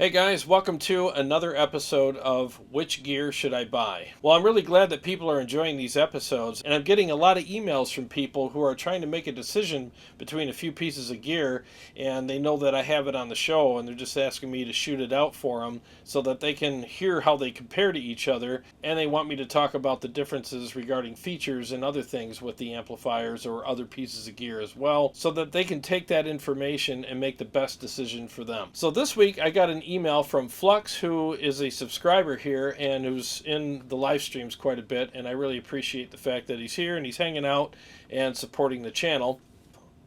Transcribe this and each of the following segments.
Hey guys, welcome to another episode of Which Gear Should I Buy? Well, I'm really glad that people are enjoying these episodes, and I'm getting a lot of emails from people who are trying to make a decision between a few pieces of gear, and they know that I have it on the show, and they're just asking me to shoot it out for them so that they can hear how they compare to each other, and they want me to talk about the differences regarding features and other things with the amplifiers or other pieces of gear as well, so that they can take that information and make the best decision for them. So this week I got an email from Flux, who is a subscriber here and who's in the live streams quite a bit, and I really appreciate the fact that he's here and he's hanging out and supporting the channel.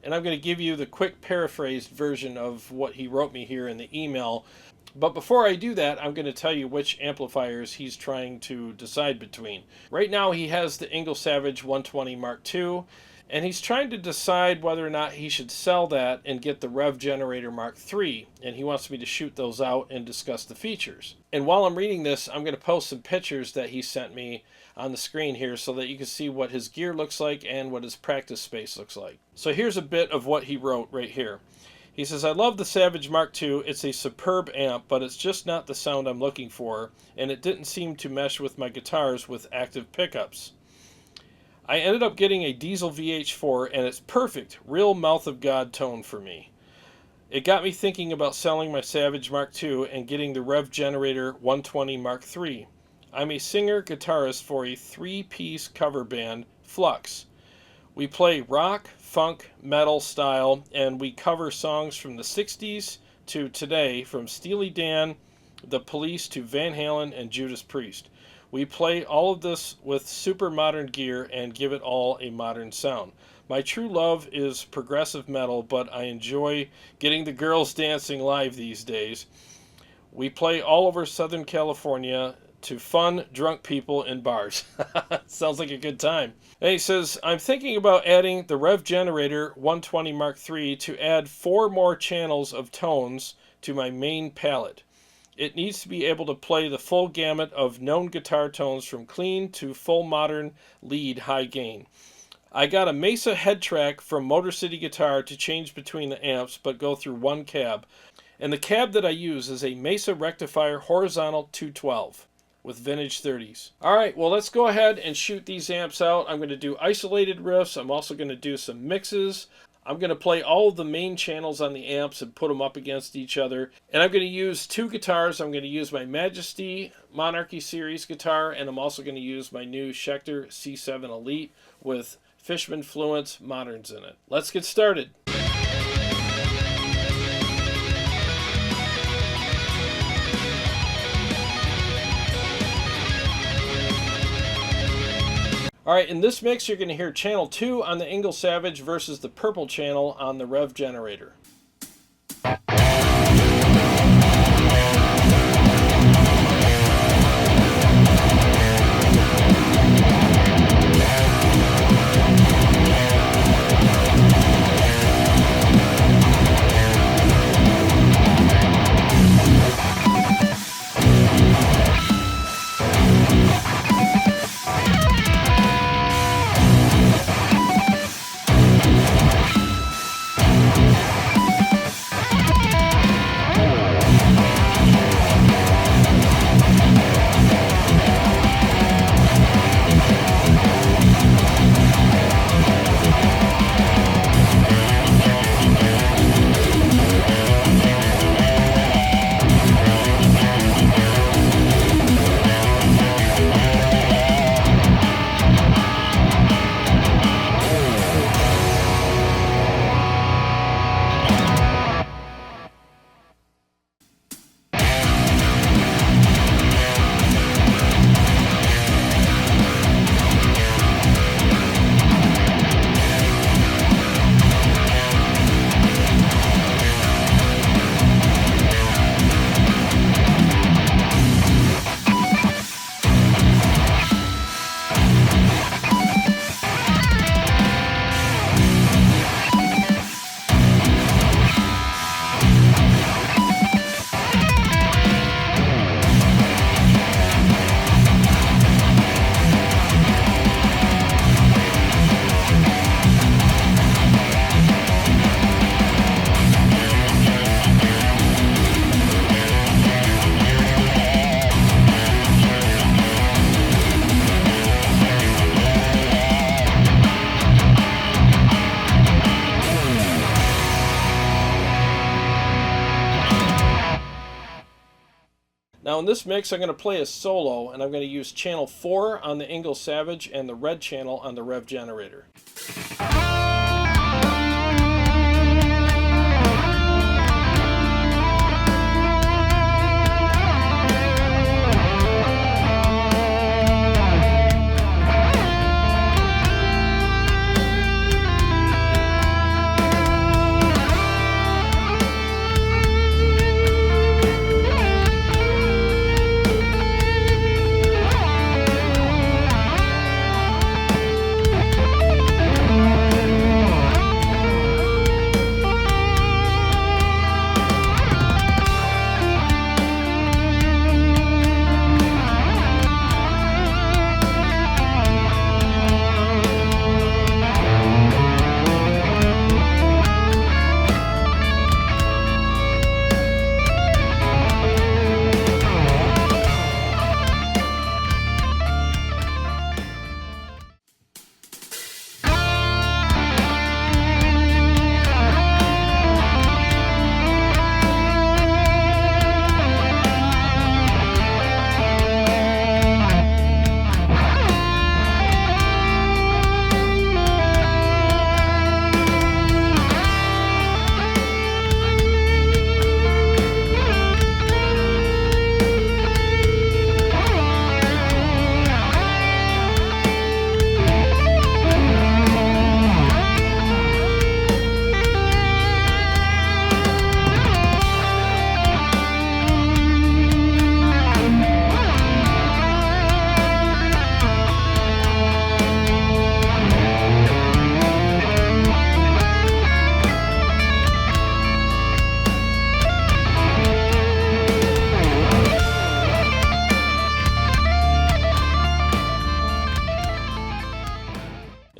And I'm going to give you the quick paraphrased version of what he wrote me here in the email. But before I do that, I'm going to tell you which amplifiers he's trying to decide between. Right now he has the Engl Savage 120 Mark II, and he's trying to decide whether or not he should sell that and get the Revv Generator Mark III, and he wants me to shoot those out and discuss the features. And while I'm reading this, I'm going to post some pictures that he sent me on the screen here so that you can see what his gear looks like and what his practice space looks like. So here's a bit of what he wrote right here. He says, I love the Savage Mark II. It's a superb amp, but it's just not the sound I'm looking for, and it didn't seem to mesh with my guitars with active pickups. I ended up getting a diesel VH4, and it's perfect, real mouth of God tone for me. It got me thinking about selling my Savage Mark II and getting the Revv Generator 120 Mark III. I'm a singer-guitarist for a three-piece cover band, Flux. We play rock, funk, metal style, and we cover songs from the 60s to today, from Steely Dan, The Police to Van Halen and Judas Priest. We play all of this with super modern gear and give it all a modern sound. My true love is progressive metal, but I enjoy getting the girls dancing live these days. We play all over Southern California to fun, drunk people in bars. Sounds like a good time. And he says, I'm thinking about adding the Revv Generator 120 Mark III to add 4 more channels of tones to my main palette. It needs to be able to play the full gamut of known guitar tones from clean to full modern lead high gain. I got a Mesa head track from Motor City Guitar to change between the amps but go through one cab. And the cab that I use is a Mesa Rectifier Horizontal 212 with vintage 30s. Alright, well let's go ahead and shoot these amps out. I'm going to do isolated riffs. I'm also going to do some mixes. I'm going to play all of the main channels on the amps and put them up against each other. And I'm going to use 2 guitars. I'm going to use my Majesty Monarchy Series guitar, and I'm also going to use my new Schecter C7 Elite with Fishman Fluence Moderns in it. Let's get started. Alright, in this mix you're going to hear channel 2 on the Engl Savage versus the purple channel on the Revv Generator. Now in this mix I'm going to play a solo, and I'm going to use channel 4 on the Engl Savage and the red channel on the Revv Generator.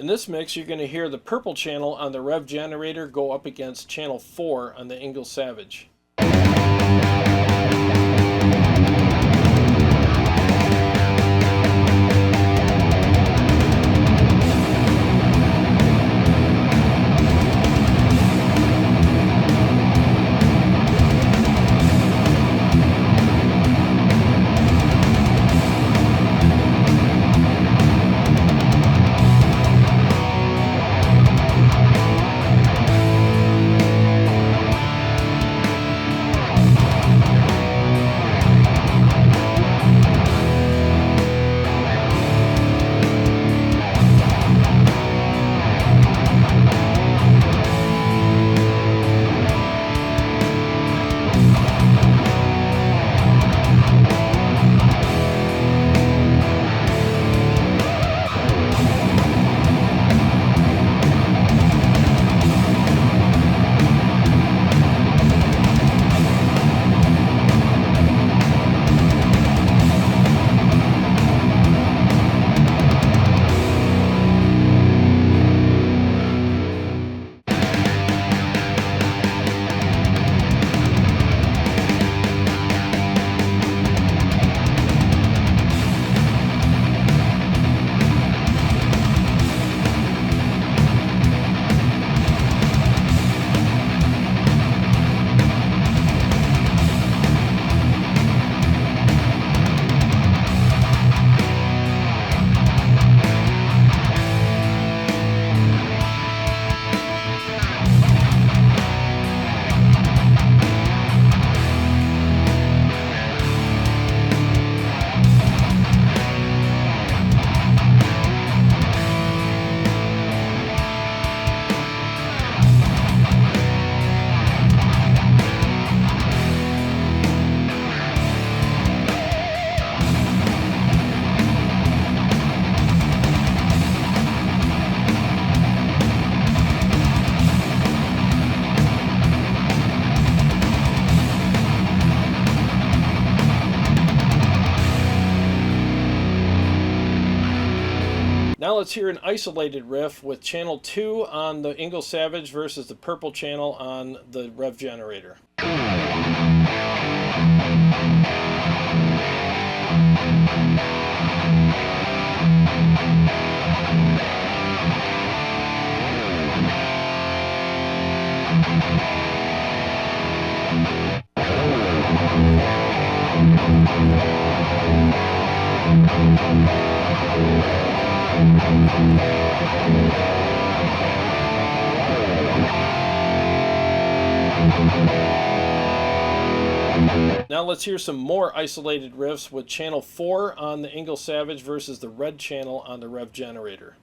In this mix, you're going to hear the purple channel on the Revv Generator go up against channel 4 on the Engl Savage. Now let's hear an isolated riff with channel 2 on the Engl Savage versus the purple channel on the Revv Generator. Now let's hear some more isolated riffs with channel 4 on the Engl Savage versus the red channel on the Revv Generator.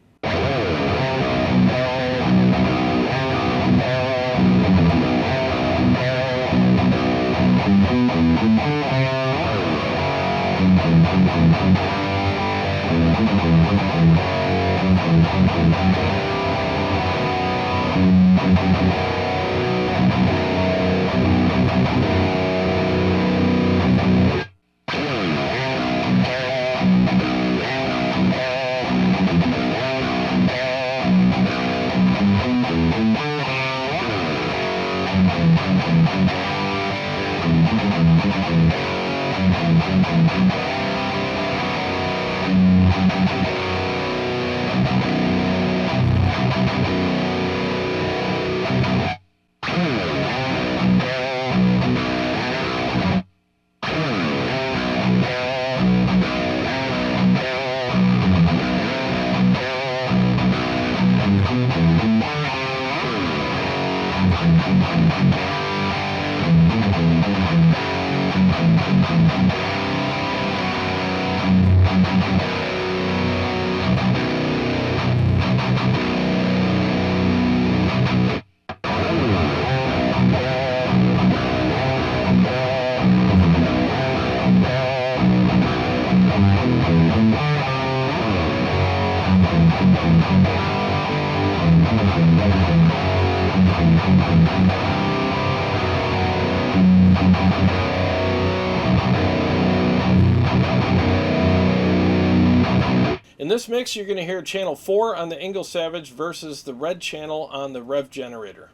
In this mix, you're going to hear channel 4 on the Engl Savage versus the red channel on the Revv Generator.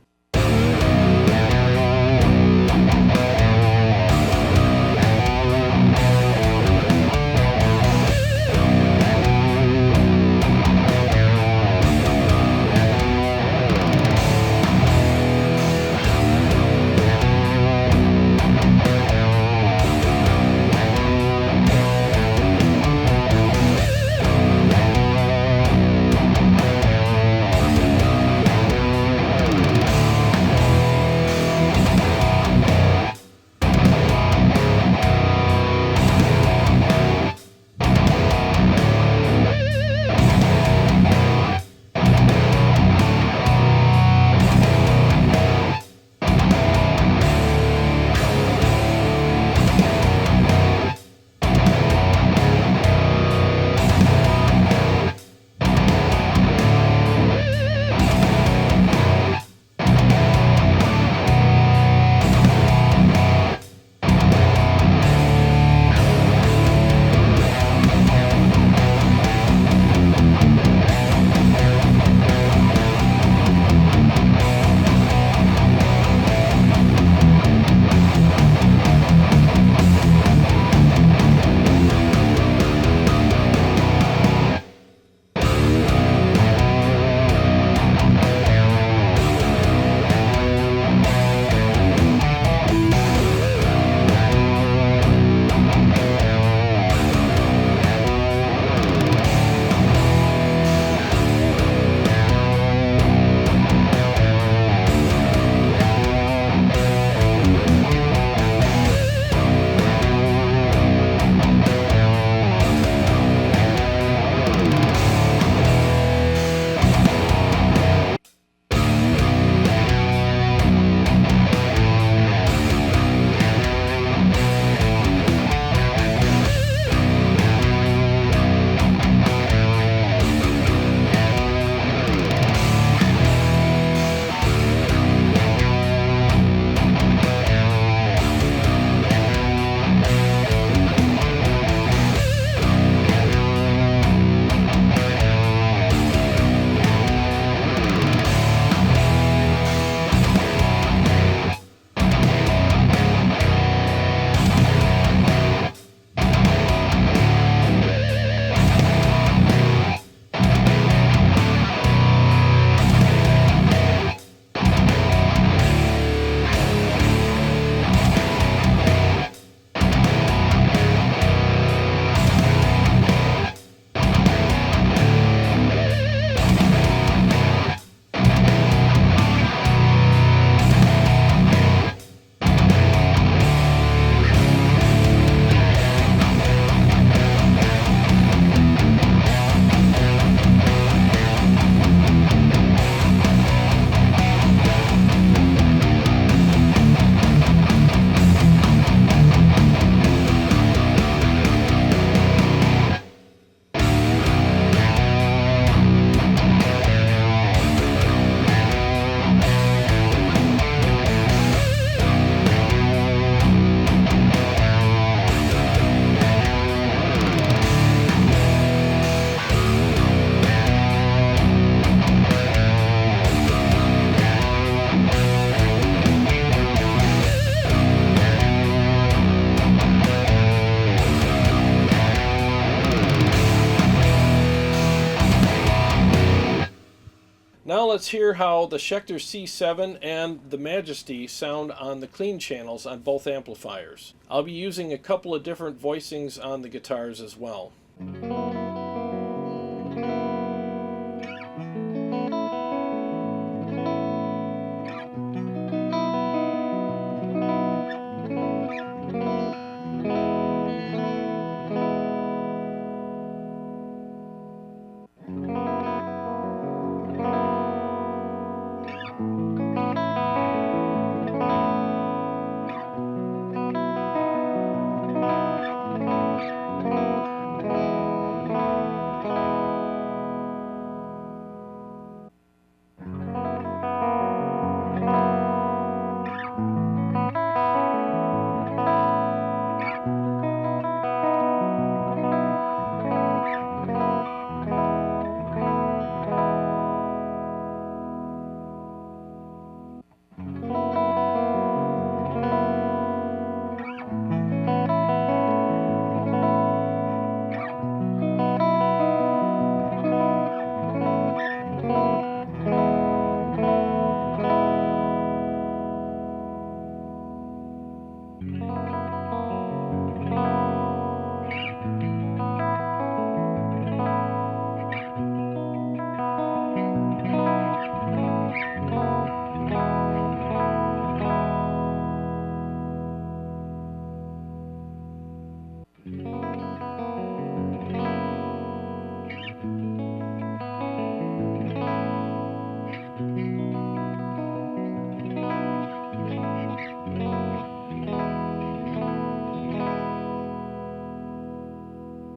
let's hear how the Schecter C7 and the Majesty sound on the clean channels on both amplifiers. I'll be using a couple of different voicings on the guitars as well.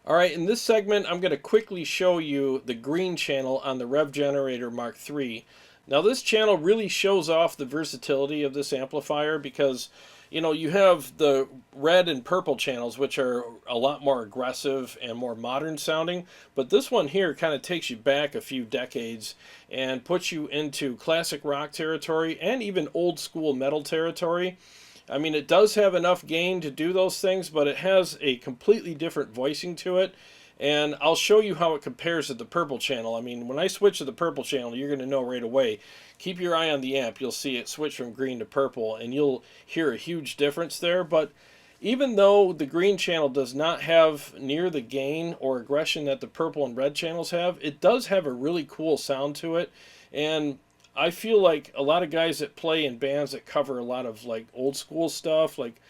Alright, in this segment I'm going to quickly show you the green channel on the Revv Generator MKIII. Now this channel really shows off the versatility of this amplifier because, you know, you have the red and purple channels, which are a lot more aggressive and more modern sounding, but this one here kind of takes you back a few decades and puts you into classic rock territory and even old school metal territory. I mean, it does have enough gain to do those things, but it has a completely different voicing to it. And I'll show you how it compares to the purple channel. I mean, when I switch to the purple channel, you're going to know right away. Keep your eye on the amp. You'll see it switch from green to purple, and you'll hear a huge difference there. But even though the green channel does not have near the gain or aggression that the purple and red channels have, it does have a really cool sound to it. And I feel like a lot of guys that play in bands that cover a lot of like old school stuff, like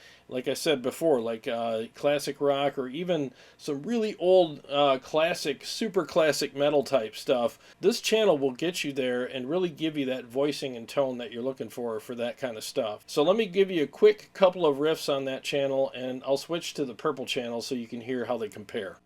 I said before, like classic rock or even some really old classic, super classic metal type stuff, this channel will get you there and really give you that voicing and tone that you're looking for that kind of stuff. So let me give you a quick couple of riffs on that channel, and I'll switch to the purple channel so you can hear how they compare.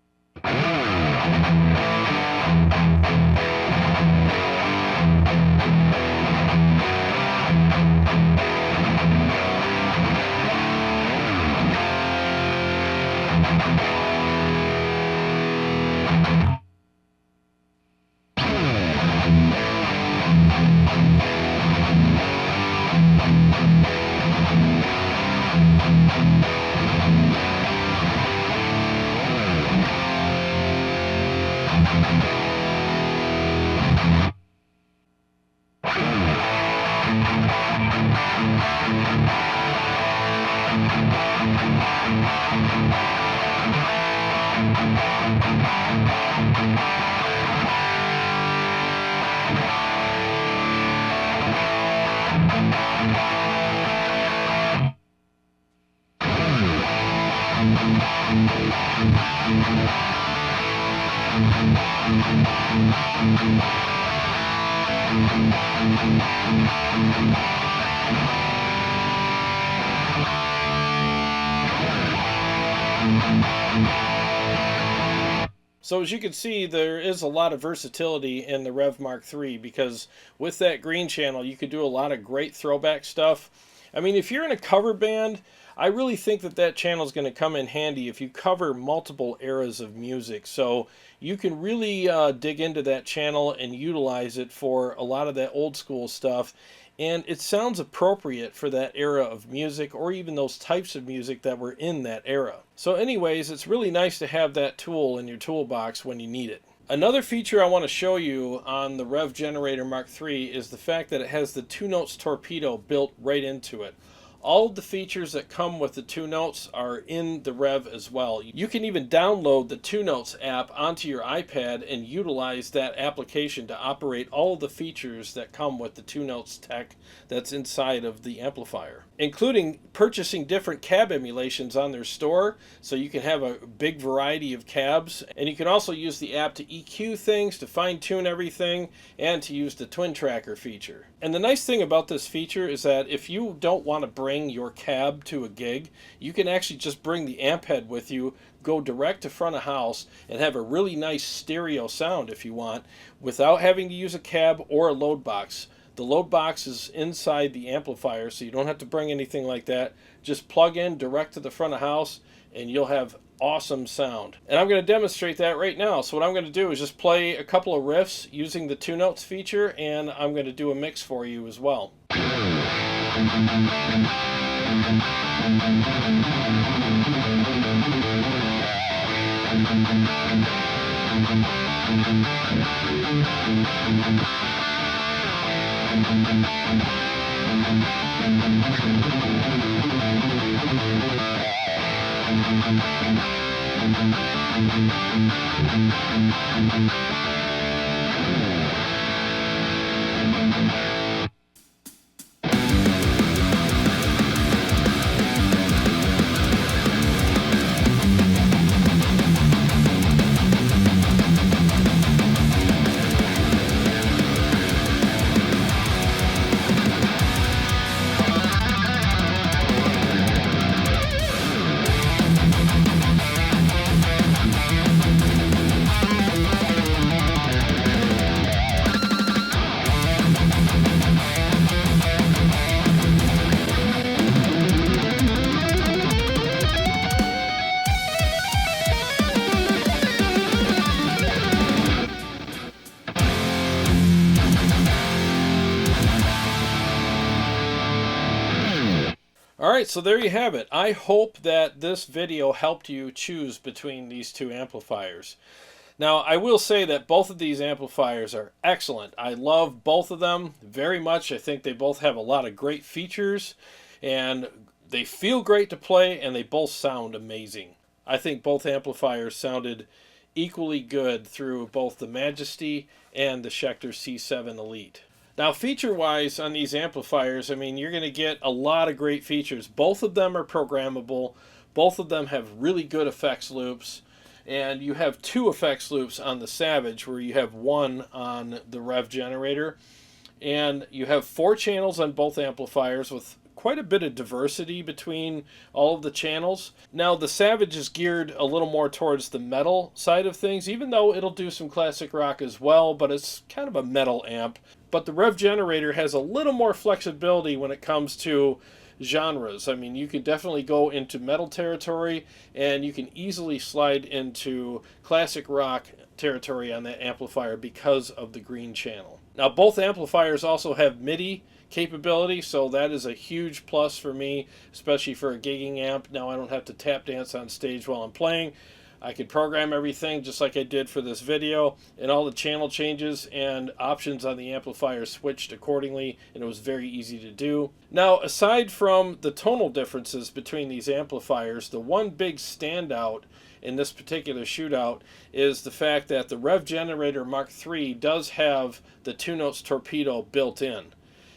So as you can see, there is a lot of versatility in the Revv MKIII because with that green channel you could do a lot of great throwback stuff. I mean, if you're in a cover band, I really think that channel is going to come in handy if you cover multiple eras of music. So you can really dig into that channel and utilize it for a lot of that old school stuff. And it sounds appropriate for that era of music or even those types of music that were in that era. So anyways, it's really nice to have that tool in your toolbox when you need it. Another feature I want to show you on the Revv Generator Mark III is the fact that it has the 2 notes torpedo built right into it. All of the features that come with the 2 notes are in the Revv as well. You can even download the 2 notes app onto your iPad and utilize that application to operate all of the features that come with the 2 notes tech that's inside of the amplifier, including purchasing different cab emulations on their store, so you can have a big variety of cabs. And you can also use the app to EQ things, to fine tune everything, and to use the twin tracker feature. And the nice thing about this feature is that if you don't want to bring your cab to a gig, you can actually just bring the amp head with you, go direct to front of house, and have a really nice stereo sound if you want, without having to use a cab or a load box. The load box is inside the amplifier, so you don't have to bring anything like that. Just plug in direct to the front of house and you'll have awesome sound. And I'm going to demonstrate that right now. So what I'm going to do is just play a couple of riffs using the 2 notes feature, and I'm going to do a mix for you as well. Alright, so there you have it. I hope that this video helped you choose between these 2 amplifiers. Now, I will say that both of these amplifiers are excellent. I love both of them very much. I think they both have a lot of great features, and they feel great to play, and they both sound amazing. I think both amplifiers sounded equally good through both the Majesty and the Schecter C7 Elite. Now, feature-wise on these amplifiers, I mean, you're going to get a lot of great features. Both of them are programmable. Both of them have really good effects loops. And you have 2 effects loops on the Savage, where you have 1 on the Revv Generator. And you have 4 channels on both amplifiers with quite a bit of diversity between all of the channels. Now, the Savage is geared a little more towards the metal side of things, even though it'll do some classic rock as well, but it's kind of a metal amp. But the Revv Generator has a little more flexibility when it comes to genres. I mean, you can definitely go into metal territory, and you can easily slide into classic rock territory on that amplifier because of the green channel. Now, both amplifiers also have MIDI capability, so that is a huge plus for me, especially for a gigging amp. Now I don't have to tap dance on stage while I'm playing. I could program everything just like I did for this video, and all the channel changes and options on the amplifier switched accordingly, and it was very easy to do. Now, aside from the tonal differences between these amplifiers, the one big standout in this particular shootout is the fact that the Revv Generator Mark III does have the 2 notes torpedo built in.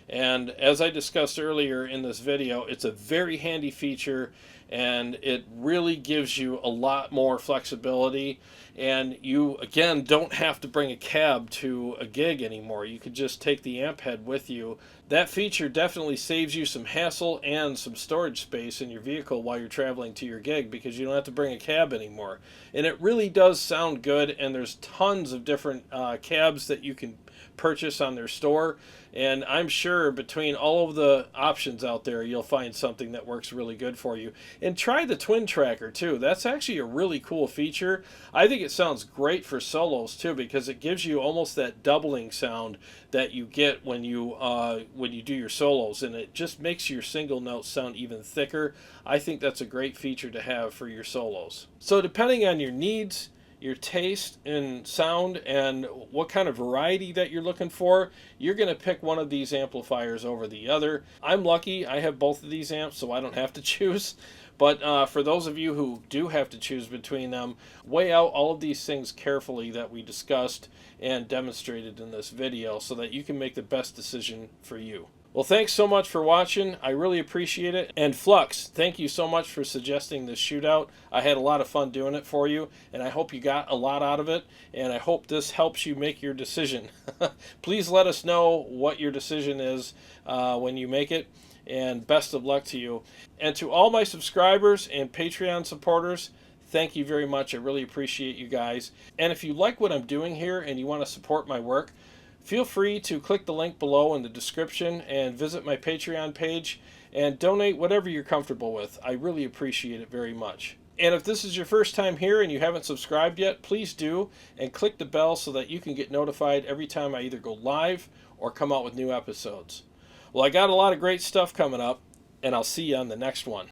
And as I discussed earlier in this video, it's a very handy feature, and it really gives you a lot more flexibility. And you, again, don't have to bring a cab to a gig anymore. You could just take the amp head with you. That feature definitely saves you some hassle and some storage space in your vehicle while you're traveling to your gig, because you don't have to bring a cab anymore. And it really does sound good, and there's tons of different cabs that you can purchase on their store, and I'm sure between all of the options out there, you'll find something that works really good for you. And try the twin tracker too. That's actually a really cool feature. I think it sounds great for solos too, because it gives you almost that doubling sound that you get when you do your solos, and it just makes your single notes sound even thicker. I think that's a great feature to have for your solos. So depending on your needs, your taste in sound and what kind of variety that you're looking for, you're going to pick one of these amplifiers over the other. I'm lucky I have both of these amps, so I don't have to choose. But for those of you who do have to choose between them, weigh out all of these things carefully that we discussed and demonstrated in this video so that you can make the best decision for you. Well, thanks so much for watching. I really appreciate it. And Flux, thank you so much for suggesting this shootout. I had a lot of fun doing it for you, and I hope you got a lot out of it, and I hope this helps you make your decision. Please let us know what your decision is when you make it, and best of luck to you. And to all my subscribers and Patreon supporters, thank you very much. I really appreciate you guys. And if you like what I'm doing here and you want to support my work, feel free to click the link below in the description and visit my Patreon page and donate whatever you're comfortable with. I really appreciate it very much. And if this is your first time here and you haven't subscribed yet, please do, and click the bell so that you can get notified every time I either go live or come out with new episodes. Well, I got a lot of great stuff coming up, and I'll see you on the next one.